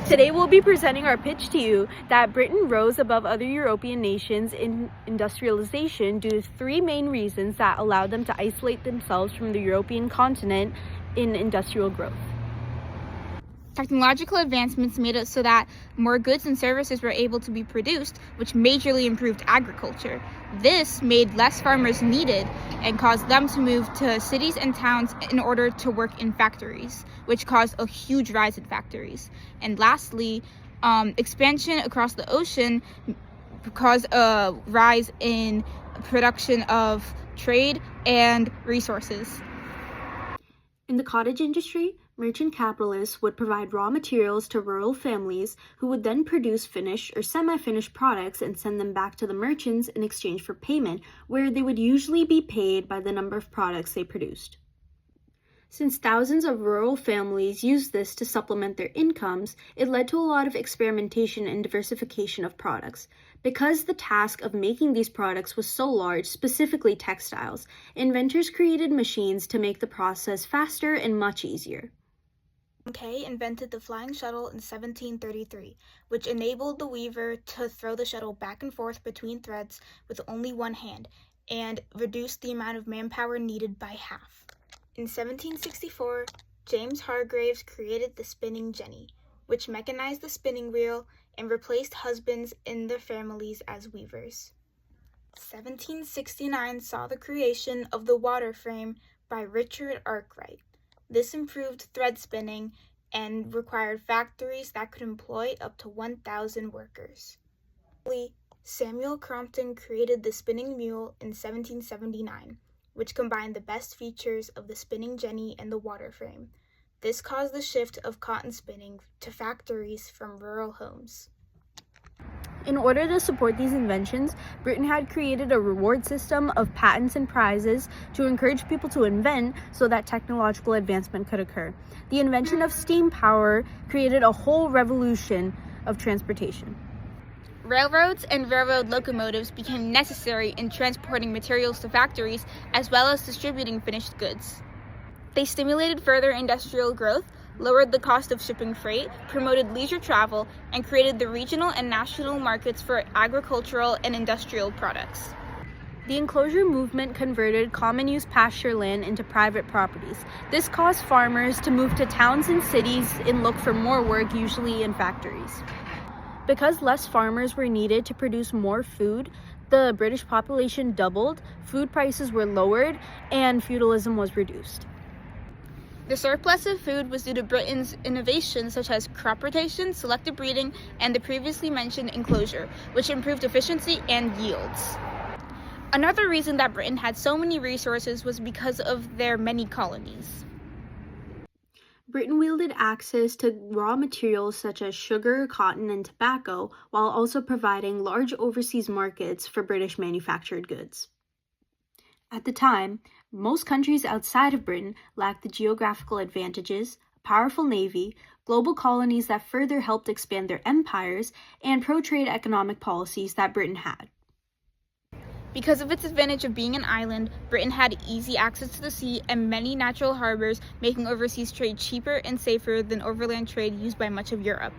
Today we'll be presenting our pitch to you that Britain rose above other European nations in industrialization due to three main reasons that allowed them to isolate themselves from the European continent in industrial growth. Technological advancements made it so that more goods and services were able to be produced, which majorly improved agriculture. This made less farmers needed and caused them to move to cities and towns in order to work in factories, which caused a huge rise in factories. And lastly, expansion across the ocean caused a rise in production of trade and resources. In the cottage industry, merchant capitalists would provide raw materials to rural families who would then produce finished or semi-finished products and send them back to the merchants in exchange for payment, where they would usually be paid by the number of products they produced. Since thousands of rural families used this to supplement their incomes, it led to a lot of experimentation and diversification of products. Because the task of making these products was so large, specifically textiles, inventors created machines to make the process faster and much easier. Kay invented the flying shuttle in 1733, which enabled the weaver to throw the shuttle back and forth between threads with only one hand, and reduced the amount of manpower needed by half. In 1764, James Hargreaves created the spinning jenny, which mechanized the spinning wheel and replaced husbands in their families as weavers. 1769 saw the creation of the water frame by Richard Arkwright. This improved thread spinning and required factories that could employ up to 1,000 workers. Samuel Crompton created the spinning mule in 1779, which combined the best features of the spinning jenny and the water frame. This caused the shift of cotton spinning to factories from rural homes. In order to support these inventions, Britain had created a reward system of patents and prizes to encourage people to invent so that technological advancement could occur. The invention of steam power created a whole revolution of transportation. Railroads and railroad locomotives became necessary in transporting materials to factories as well as distributing finished goods. They stimulated further industrial growth, lowered the cost of shipping freight, promoted leisure travel, and created the regional and national markets for agricultural and industrial products. The enclosure movement converted common use pasture land into private properties. This caused farmers to move to towns and cities and look for more work, usually in factories. Because less farmers were needed to produce more food, the British population doubled, food prices were lowered, and feudalism was reduced. The surplus of food was due to Britain's innovations such as crop rotation, selective breeding, and the previously mentioned enclosure, which improved efficiency and yields. Another reason that Britain had so many resources was because of their many colonies. Britain wielded access to raw materials such as sugar, cotton, and tobacco, while also providing large overseas markets for British manufactured goods. At the time, most countries outside of Britain lacked the geographical advantages, a powerful navy, global colonies that further helped expand their empires, and pro-trade economic policies that Britain had. Because of its advantage of being an island, Britain had easy access to the sea and many natural harbors, making overseas trade cheaper and safer than overland trade used by much of Europe.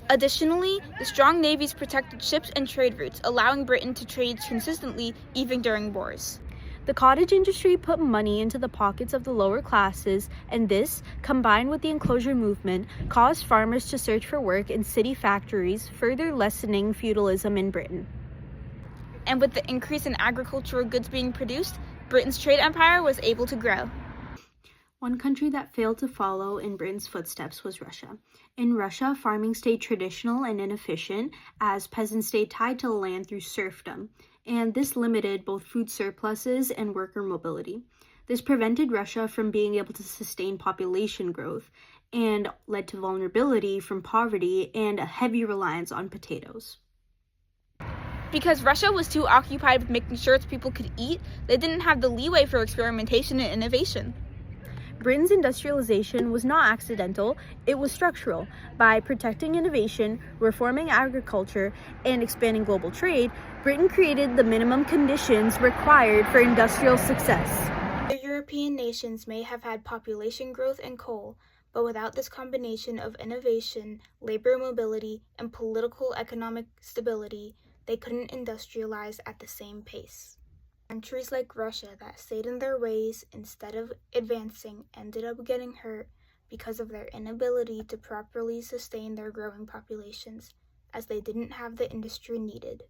Additionally, the strong navies protected ships and trade routes, allowing Britain to trade consistently even during wars. The cottage industry put money into the pockets of the lower classes, and this, combined with the enclosure movement, caused farmers to search for work in city factories, further lessening feudalism in Britain. And with the increase in agricultural goods being produced, Britain's trade empire was able to grow. One country that failed to follow in Britain's footsteps was Russia. In Russia, farming stayed traditional and inefficient, as peasants stayed tied to the land through serfdom, and this limited both food surpluses and worker mobility. This prevented Russia from being able to sustain population growth and led to vulnerability from poverty and a heavy reliance on potatoes. Because Russia was too occupied with making sure its people could eat, they didn't have the leeway for experimentation and innovation. Britain's industrialization was not accidental, it was structural. By protecting innovation, reforming agriculture, and expanding global trade, Britain created the minimum conditions required for industrial success. The European nations may have had population growth and coal, But without this combination of innovation, labor mobility, and political economic stability, they couldn't industrialize at the same pace. Countries like Russia that stayed in their ways instead of advancing ended up getting hurt because of their inability to properly sustain their growing populations, as they didn't have the industry needed.